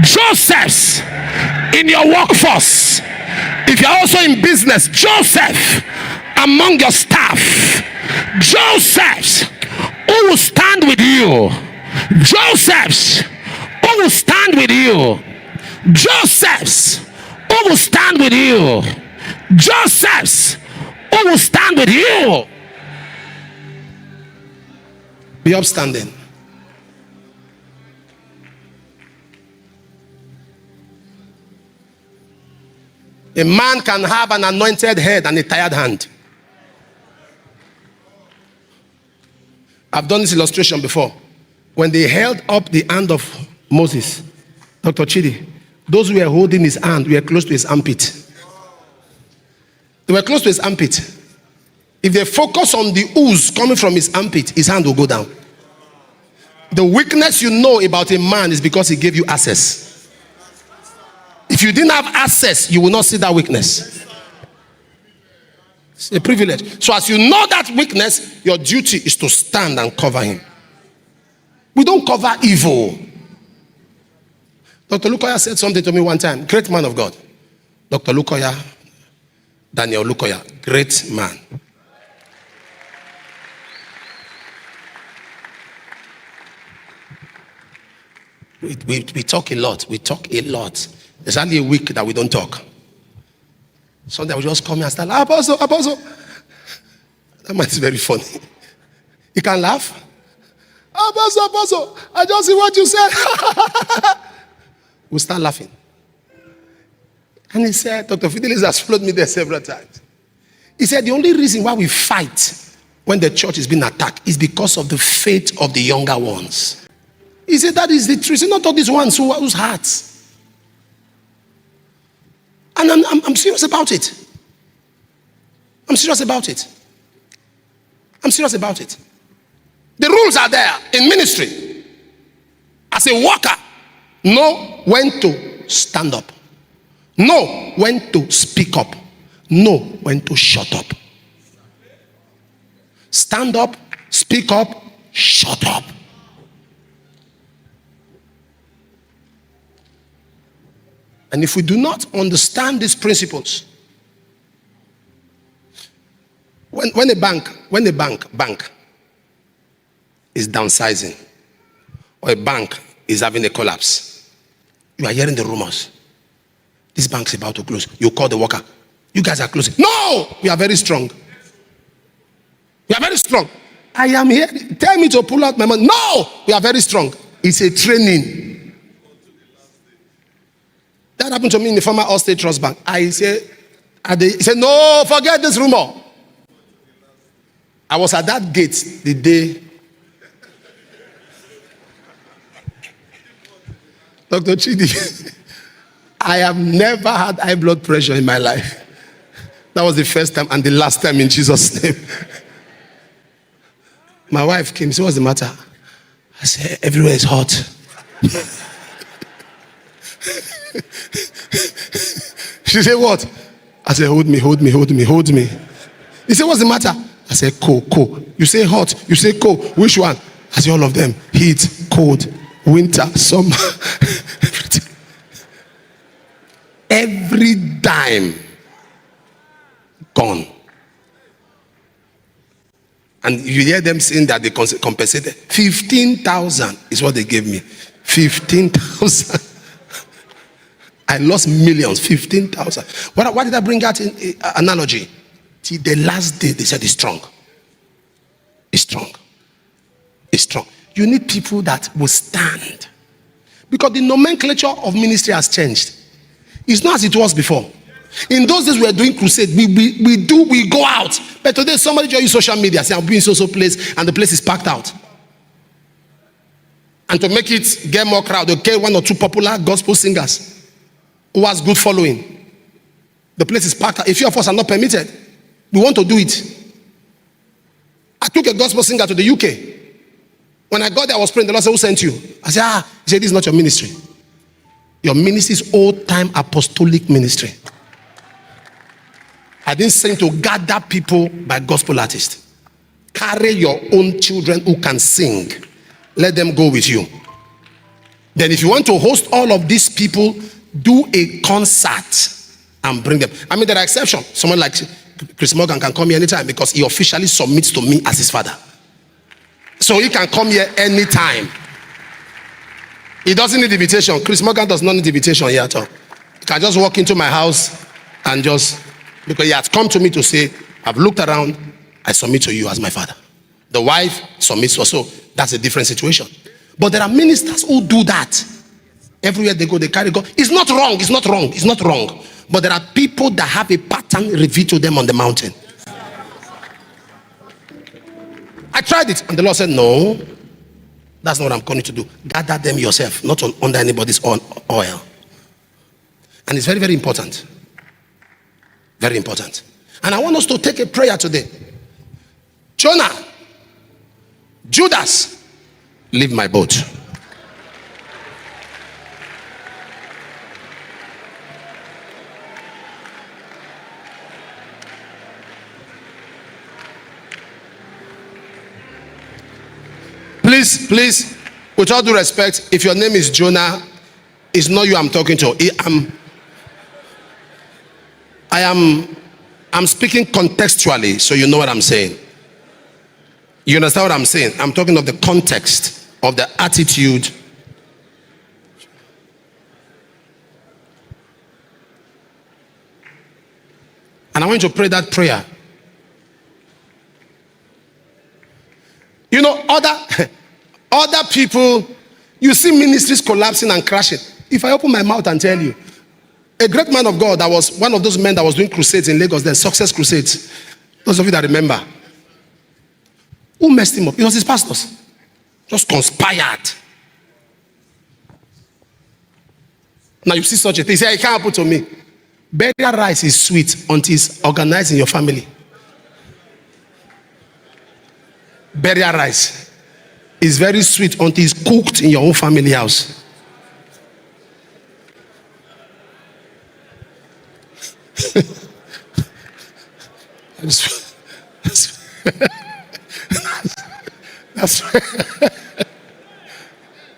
Josephs in your workforce. If you're also in business, Joseph among your staff. Josephs who will stand with you. Josephs who will stand with you. Josephs who will stand with you. Josephs who will stand with you. Be upstanding. A man can have an anointed head and a tired hand. I've done this illustration before. When they held up the hand of Moses, Dr. Chidi, those who were holding his hand were close to his armpit. They were close to his armpit. If they focus on the ooze coming from his armpit, his hand will go down. The weakness you know about a man is because he gave you access. If you didn't have access, you will not see that weakness. It's a privilege. So as you know that weakness, your duty is to stand and cover him. We don't cover evil. Dr. Lukoya said something to me one time. Great man of God. Dr. Lukoya, Daniel Lukoya, great man. We talk a lot. We talk a lot. There's only a week that we don't talk. Sunday we just come here and start, Apostle. That man is very funny. You can laugh. Apostle, I just see what you said. We start laughing. And he said, Dr. Fidelis has followed me there several times. He said, the only reason why we fight when the church is being attacked is because of the faith of the younger ones. He said, that is the truth. He said, not all these ones whose hearts. And I'm serious about it. I'm serious about it. The rules are there in ministry. As a worker, know when to stand up. Know when to speak up. Know when to shut up. Stand up, speak up, shut up. And if we do not understand these principles, when a bank is downsizing, or a bank is having a collapse, you are hearing the rumors. This bank is about to close. You call the worker. You guys are closing. No! We are very strong. We are very strong. I am here. Tell me to pull out my money. No! We are very strong. It's a training. That happened to me in the former Allstate Trust Bank. He said, no, forget this rumor. I was at that gate the day Dr. Chidi, I have never had high blood pressure in my life. That was the first time and the last time in Jesus' name. My wife came, so what's the matter? I said, everywhere is hot. She said, what? I said, hold me. He said, what's the matter? I said, cold. You say hot, you say cold. Which one? I said, all of them. Heat, cold, winter, summer. Everything. Every dime gone. And you hear them saying that they compensated. 15,000 is what they gave me. 15,000. I lost millions, 15,000. Why did I bring out an analogy? See, the last day they said it's strong. It's strong. You need people that will stand. Because the nomenclature of ministry has changed. It's not as it was before. In those days we were doing crusade. We go out. But today somebody join you social media, say I'll be in so place, and the place is packed out. And to make it get more crowd, they'll get one or two popular gospel singers who has good following. The place is packed out. A few of us are not permitted. We want to do it. I took a gospel singer to the UK. When I got there, I was praying. The Lord said, who sent you? I said, He said, this is not your ministry. Your ministry is old-time apostolic ministry. I didn't send to gather people by gospel artists. Carry your own children who can sing. Let them go with you. Then if you want to host all of these people, do a concert and bring them. I mean, there are exceptions. Someone like Chris Morgan can come here anytime because he officially submits to me as his father. So he can come here anytime. He doesn't need invitation. Chris Morgan does not need invitation here at all. He can just walk into my house and just, because he has come to me to say, I've looked around, I submit to you as my father. The wife submits also. That's a different situation. But there are ministers who do that. Everywhere they go, they carry God. It's not wrong. It's not wrong. It's not wrong. But there are people that have a pattern revealed to them on the mountain. I tried it, and the Lord said, no, that's not what I'm calling you to do. Gather them yourself, not under anybody's oil. And it's very, very important. Very important. And I want us to take a prayer today. Jonah, Judas, leave my boat. Please, with all due respect, if your name is Jonah, it's not you I'm talking to. I'm speaking contextually, so you know what I'm saying. You understand what I'm saying? I'm talking of the context, of the attitude. And I want you to pray that prayer. You know, other people, you see ministries collapsing and crashing. If I open my mouth and tell you, a great man of God that was one of those men that was doing crusades in Lagos, then Success Crusades. Those of you that remember. Who messed him up? It was his pastors. Just conspired. Now you see such a thing. You say, it can't happen to me. Burial rice is sweet until it's organized in your family. Burial rice is very sweet until it's cooked in your own family house.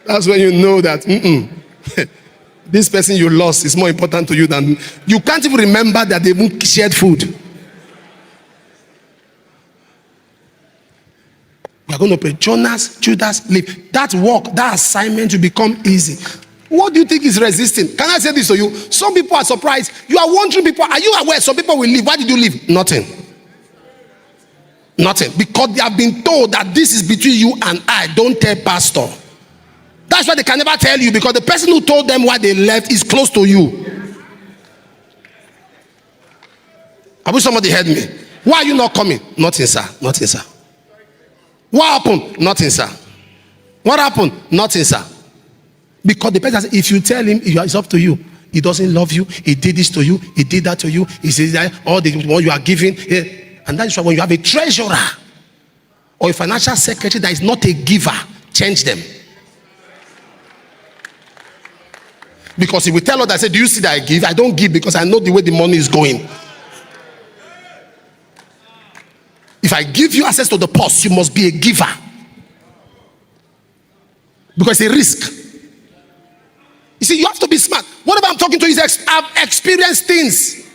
That's when you know that this person you lost is more important to you than you can't even remember that they even shared food. We are going to pray. Jonas, Judas, leave. That work, that assignment will become easy. What do you think is resisting? Can I say this to you? Some people are surprised. You are wondering, people, are you aware some people will leave? Why did you leave? Nothing. Because they have been told that this is between you and I. Don't tell pastor. That's why they can never tell you, because the person who told them why they left is close to you. I wish somebody heard me. Why are you not coming? Nothing, sir. Nothing, sir. What happened? Nothing, sir. What happened? Nothing, sir. Because the person says, if you tell him, it's up to you. He doesn't love you. He did this to you. He did that to you. He says that all the what you are giving. And that is why when you have a treasurer or a financial secretary that is not a giver, change them. Because if we tell others, I say, do you see that I give? I don't give because I know the way the money is going. If I give you access to the purse, you must be a giver. Because it's a risk. You see, you have to be smart. Whatever I'm talking to is I've experienced things.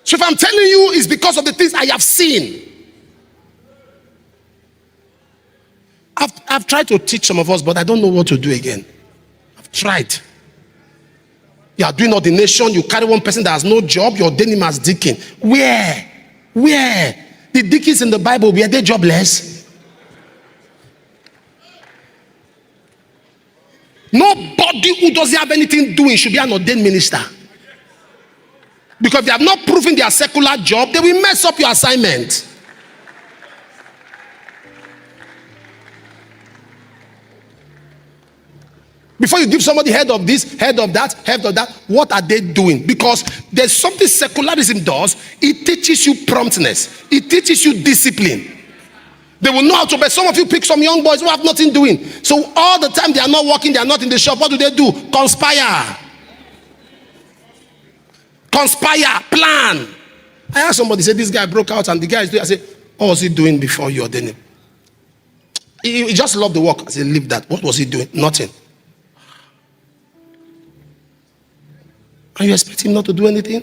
So if I'm telling you, it's because of the things I have seen. I've tried to teach some of us, but I don't know what to do again. I've tried. You are doing ordination, you carry one person that has no job, you ordain him as deacon. Where? The deacons in the Bible, were they jobless? Nobody who doesn't have anything doing should be an ordained minister. Because if they have not proven their secular job, they will mess up your assignment. Before you give somebody head of this, head of that, what are they doing? Because there's something secularism does. It teaches you promptness. It teaches you discipline. They will know how to, but some of you pick some young boys who have nothing doing. So all the time they are not working, they are not in the shop. What do? Conspire. Plan. I asked somebody, say this guy broke out and the guy is doing, I said, what was he doing before you ordained him? He just loved the work. I said, leave that. What was he doing? Nothing. And you expect him not to do anything?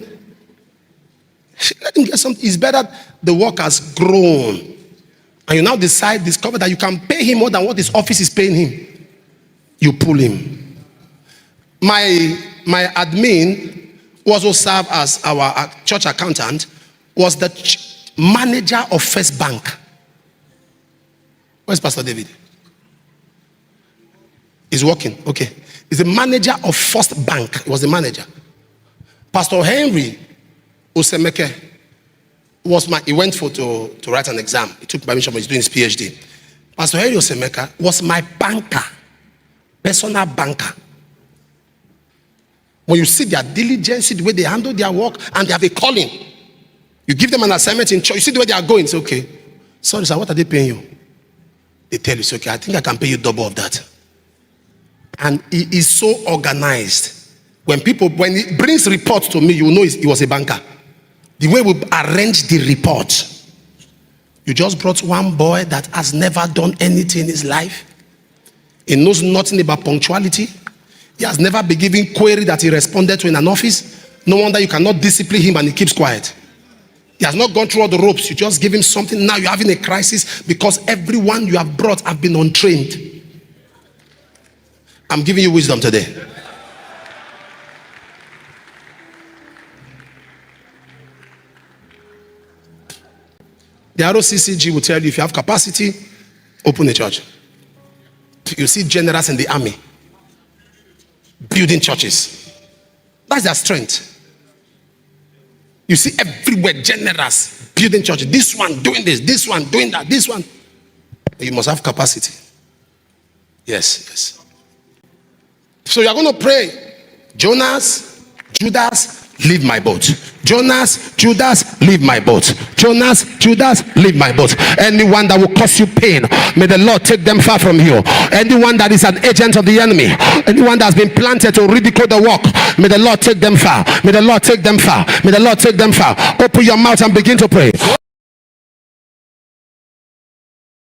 Let him get something. It's better the work has grown. And you now discover that you can pay him more than what his office is paying him. You pull him. My admin, who also served as our church accountant, was the manager of First Bank. Where's Pastor David? He's working. Okay. He's the manager of First Bank. He was the manager. Pastor Henry Osemeke he went to write an exam. He took permission, but he's doing his PhD. Pastor Henry Osemeka was my banker, personal banker. When you see their diligence, see the way they handle their work, and they have a calling. You give them an assignment in church, you see the way they are going. It's okay. Sorry, sir, what are they paying you? They tell you, it's okay, I think I can pay you double of that. And he is so organized. When he brings reports to me, you know he was a banker. The way we arrange the report. You just brought one boy that has never done anything in his life. He knows nothing about punctuality. He has never been given query that he responded to in an office. No wonder you cannot discipline him and he keeps quiet. He has not gone through all the ropes. You just give him something. Now you're having a crisis because everyone you have brought have been untrained. I'm giving you wisdom today. The ROCCG will tell you, if you have capacity, open a church. You see generals in the army building churches. That's their strength. You see everywhere generals building churches. This one doing this one doing that, this one. You must have capacity. Yes. So you are going to pray, Jonas, Judas, leave my boat. Jonas, Judas, leave my boat. Jonas, Judas, leave my boat. Anyone that will cause you pain, may the Lord take them far from you. Anyone that is an agent of the enemy, anyone that has been planted to ridicule the work, may the Lord take them far. May the Lord take them far. May the Lord take them far. Open your mouth and begin to pray.